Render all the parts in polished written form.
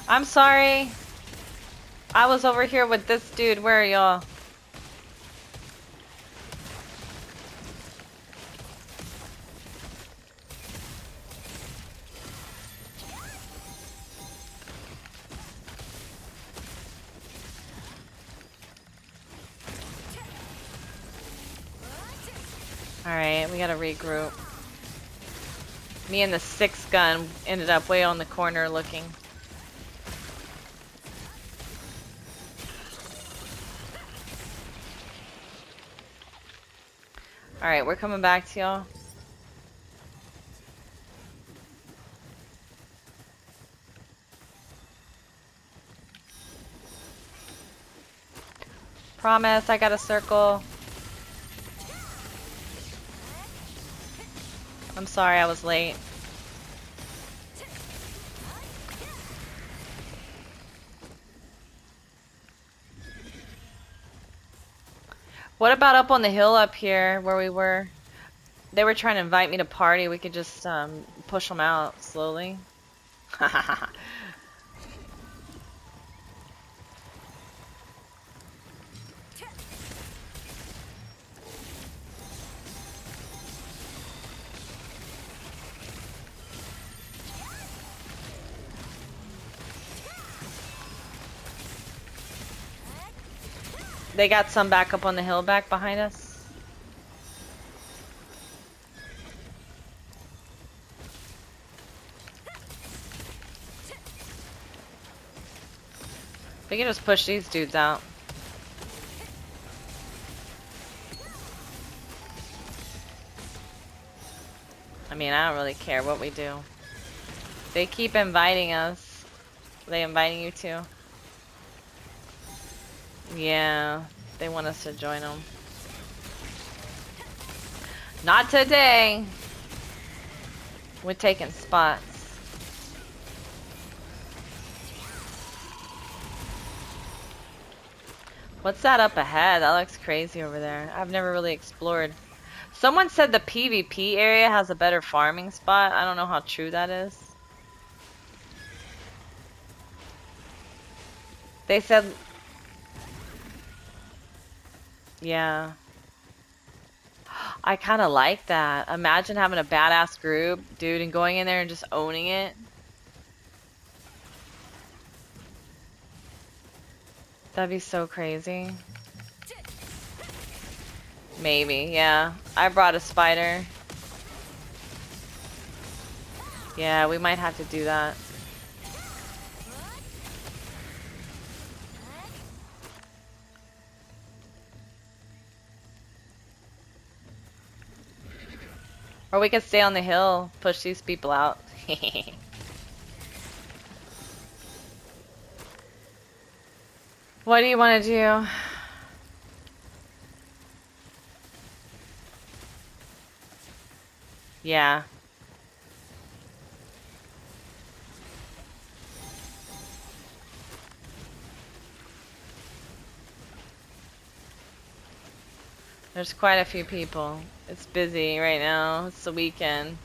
I'm sorry. I was over here with this dude. Where are y'all? Alright, we gotta regroup. Me and the 6th gun ended up way on the corner looking. Alright, we're coming back to y'all. Promise, I got a circle. I'm sorry I was late. What about up on the hill up here where we were? They were trying to invite me to party. We could just push them out slowly. They got some back up on the hill back behind us. We can just push these dudes out. I mean, I don't really care what we do. They keep inviting us. Are they inviting you too? Yeah, they want us to join them. Not today. We're taking spots. What's that up ahead? That looks crazy over there. I've never really explored. Someone said the PvP area has a better farming spot. I don't know how true that is. They said... Yeah. I kind of like that. Imagine having a badass group, dude, and going in there and just owning it. That'd be so crazy. Maybe, yeah. I brought a spider. Yeah, we might have to do that. Or we could stay on the hill, push these people out. What do you want to do? Yeah. There's quite a few people. It's busy right now. It's the weekend.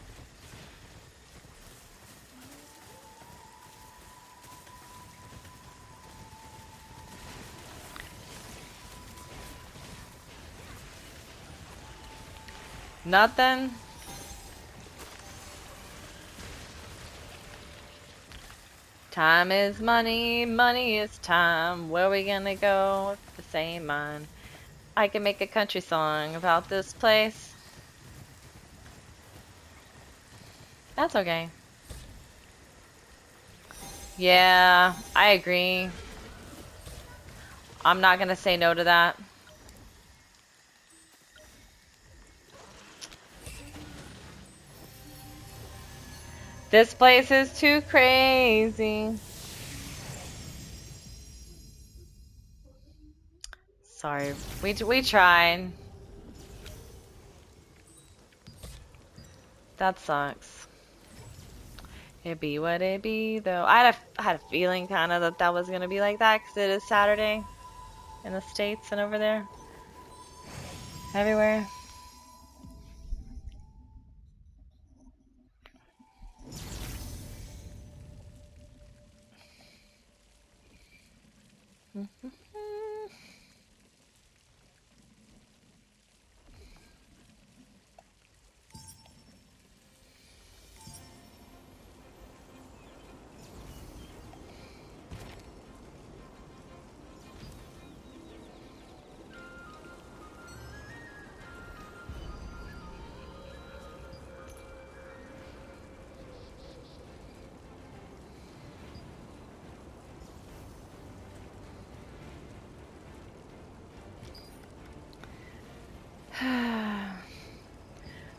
Nothing? Time is money, money is time. Where we gonna go with the same mind? I can make a country song about this place. That's okay. Yeah, I agree. I'm not gonna say no to that. This place is too crazy. Sorry, we tried. That sucks. It be what it be, though. I had a feeling kind of that that was gonna be like that because it is Saturday in the States and over there, everywhere.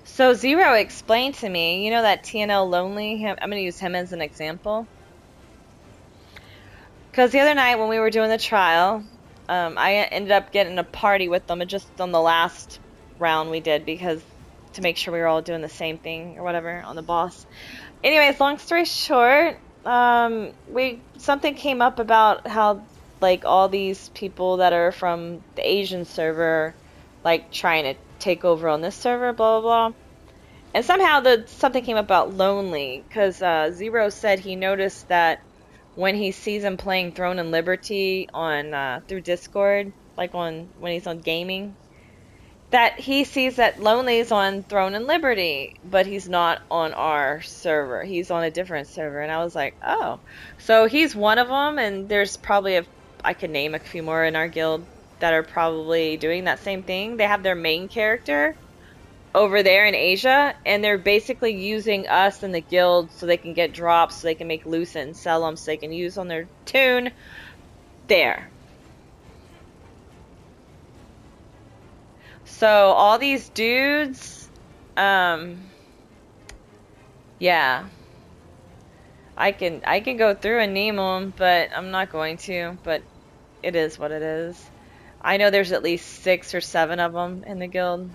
So Zero explained to me, you know that TNL Lonely? I'm going to use him as an example. Because the other night when we were doing the trial, I ended up getting a party with them just on the last round we did because to make sure we were all doing the same thing or whatever on the boss. Anyways, long story short, something came up about how like all these people that are from the Asian server like trying to take over on this server, blah blah blah. And somehow something came up about Lonely because Zero said he noticed that when he sees him playing Throne and Liberty on through Discord, like when he's on gaming, that he sees that Lonely's on Throne and Liberty, but he's not on our server. He's on a different server, and I was like, oh, so he's one of them, and there's probably I could name a few more in our guild that are probably doing that same thing. They have their main character over there in Asia, and they're basically using us in the guild so they can get drops, so they can make Lucent and sell them, so they can use on their tune there. So all these dudes, yeah, I can go through and name them, but I'm not going to. But it is what it is. I know there's at least 6 or 7 of them in the guild,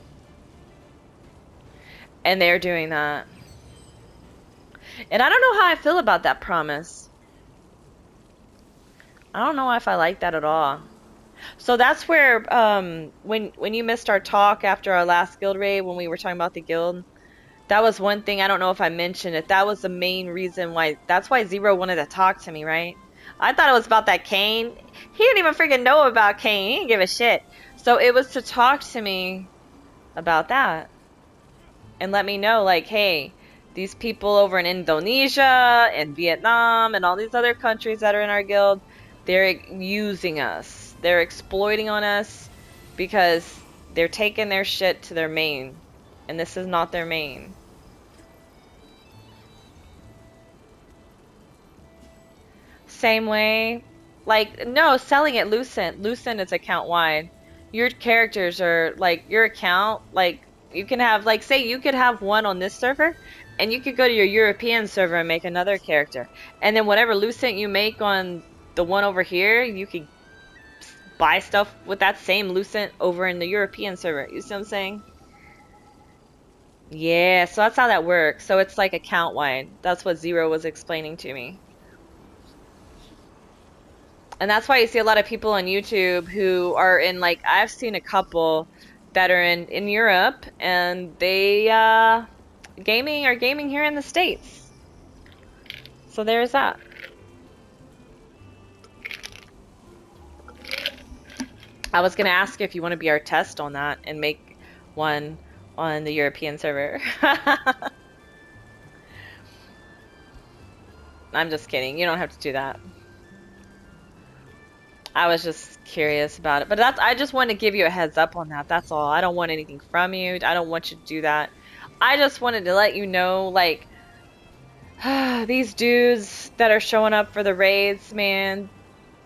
and they're doing that. And I don't know how I feel about that promise. I don't know if I like that at all. So that's where when you missed our talk after our last guild raid when we were talking about the guild, that was one thing. I don't know if I mentioned it. That was the main reason why. That's why Zero wanted to talk to me, right? I thought it was about that Kane. He didn't even freaking know about Kane. He didn't give a shit. So it was to talk to me about that and let me know, like, hey, these people over in Indonesia and Vietnam and all these other countries that are in our guild, they're using us. They're exploiting on us because they're taking their shit to their main. And this is not their main. Same way. Like, no, selling it Lucent. Lucent is account wide. Your characters are, like, your account, like, you can have, like, say you could have one on this server, and you could go to your European server and make another character. And then whatever Lucent you make on the one over here, you could buy stuff with that same Lucent over in the European server. You see what I'm saying? Yeah, so that's how that works. So it's like account wide. That's what Zero was explaining to me. And that's why you see a lot of people on YouTube who are in, like, I've seen a couple that are in Europe and they are gaming here in the States. So there's that. I was gonna ask if you want to be our test on that and make one on the European server. I'm just kidding. You don't have to do that. I was just curious about it. But I just wanted to give you a heads up on that. That's all. I don't want anything from you. I don't want you to do that. I just wanted to let you know, like, these dudes that are showing up for the raids, man,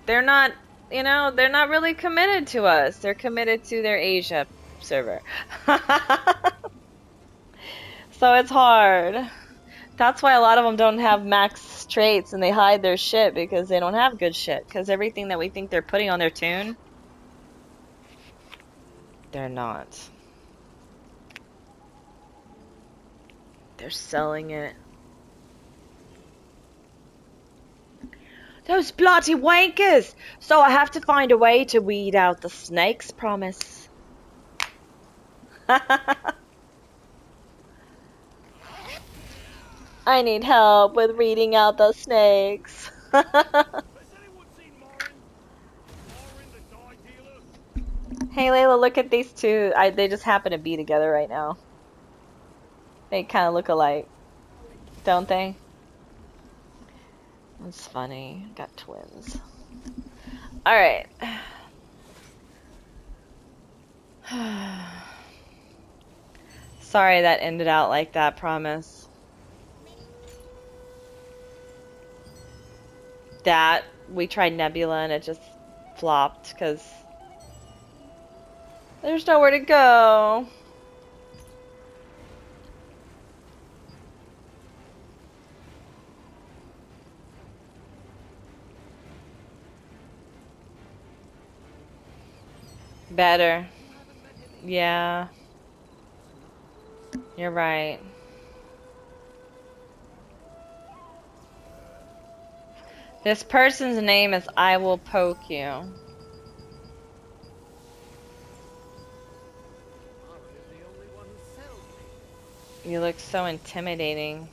they're not, they're not really committed to us. They're committed to their Asia server. So it's hard. That's why a lot of them don't have max traits and they hide their shit because they don't have good shit. Because everything that we think they're putting on their tune, they're not. They're selling it. Those bloody wankers! So I have to find a way to weed out the snakes, promise. I need help with weeding out the snakes. Hey Layla, look at these two. They just happen to be together right now. They kind of look alike, don't they? That's funny. Got twins. All right. Sorry that ended out like that, promise. That we tried Nebula and it just flopped because there's nowhere to go. Better. Yeah. You're right. This person's name is I Will Poke You. You look so intimidating.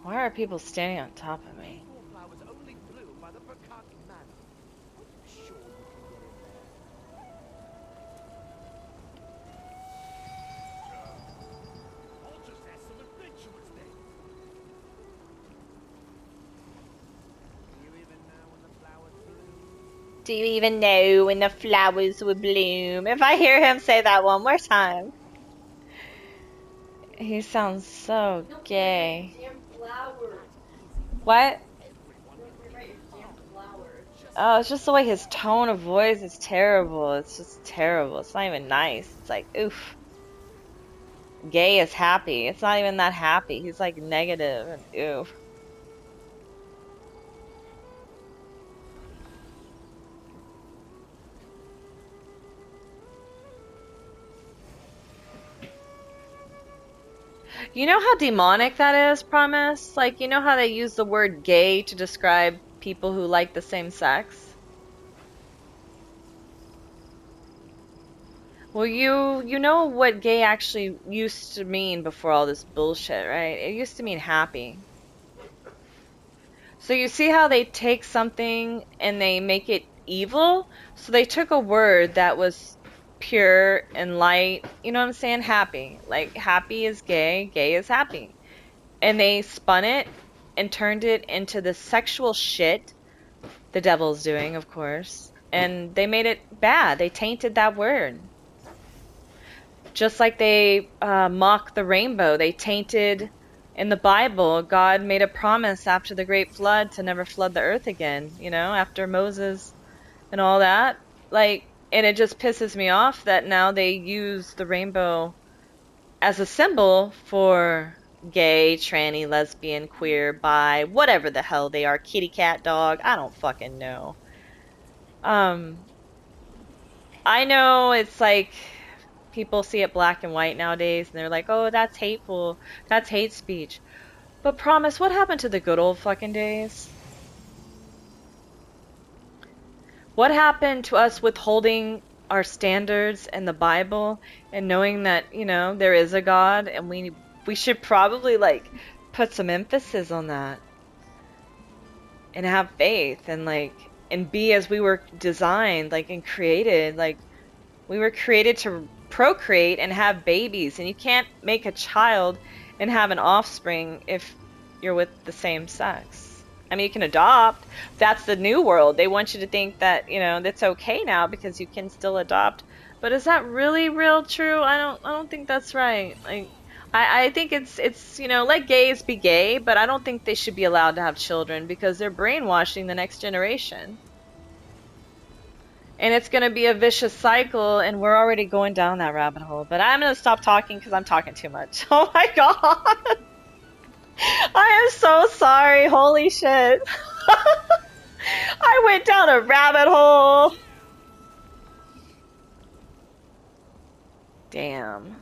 Why are people standing on top of me? Do you even know when the flowers will bloom? If I hear him say that one more time. He sounds so gay. What? Oh, it's just the way his tone of voice is terrible. It's just terrible. It's not even nice. It's like, oof. Gay is happy. It's not even that happy. He's like negative and oof. You know how demonic that is, Promise? Like, you know how they use the word gay to describe people who like the same sex? Well, you know what gay actually used to mean before all this bullshit, right? It used to mean happy. So you see how they take something and they make it evil? So they took a word that was pure and light, you know what I'm saying? Happy. Like happy is gay is happy. And they spun it and turned it into the sexual shit the devil's doing, of course. And they made it bad. They tainted that word. Just like they mock the rainbow, they tainted in the Bible. God made a promise after the great flood to never flood the earth again, you know, after Moses and all that. Like, and it just pisses me off that now they use the rainbow as a symbol for gay, tranny, lesbian, queer, bi, whatever the hell they are, kitty cat, dog, I don't fucking know. I know it's like people see it black and white nowadays and they're like, oh, that's hateful. That's hate speech. But promise, what happened to the good old fucking days? What happened to us withholding our standards and the Bible and knowing that, you know, there is a God and we should probably like put some emphasis on that and have faith and like and be as we were designed, like and created, like we were created to procreate and have babies, and you can't make a child and have an offspring if you're with the same sex. I mean, you can adopt. That's the new world. They want you to think that, you know, that's okay now because you can still adopt. But is that really real true? I don't think that's right. Like I think it's, you know, let gays be gay, but I don't think they should be allowed to have children because they're brainwashing the next generation. And it's going to be a vicious cycle, and we're already going down that rabbit hole. But I'm going to stop talking because I'm talking too much. Oh my god! I am so sorry. Holy shit. I went down a rabbit hole. Damn.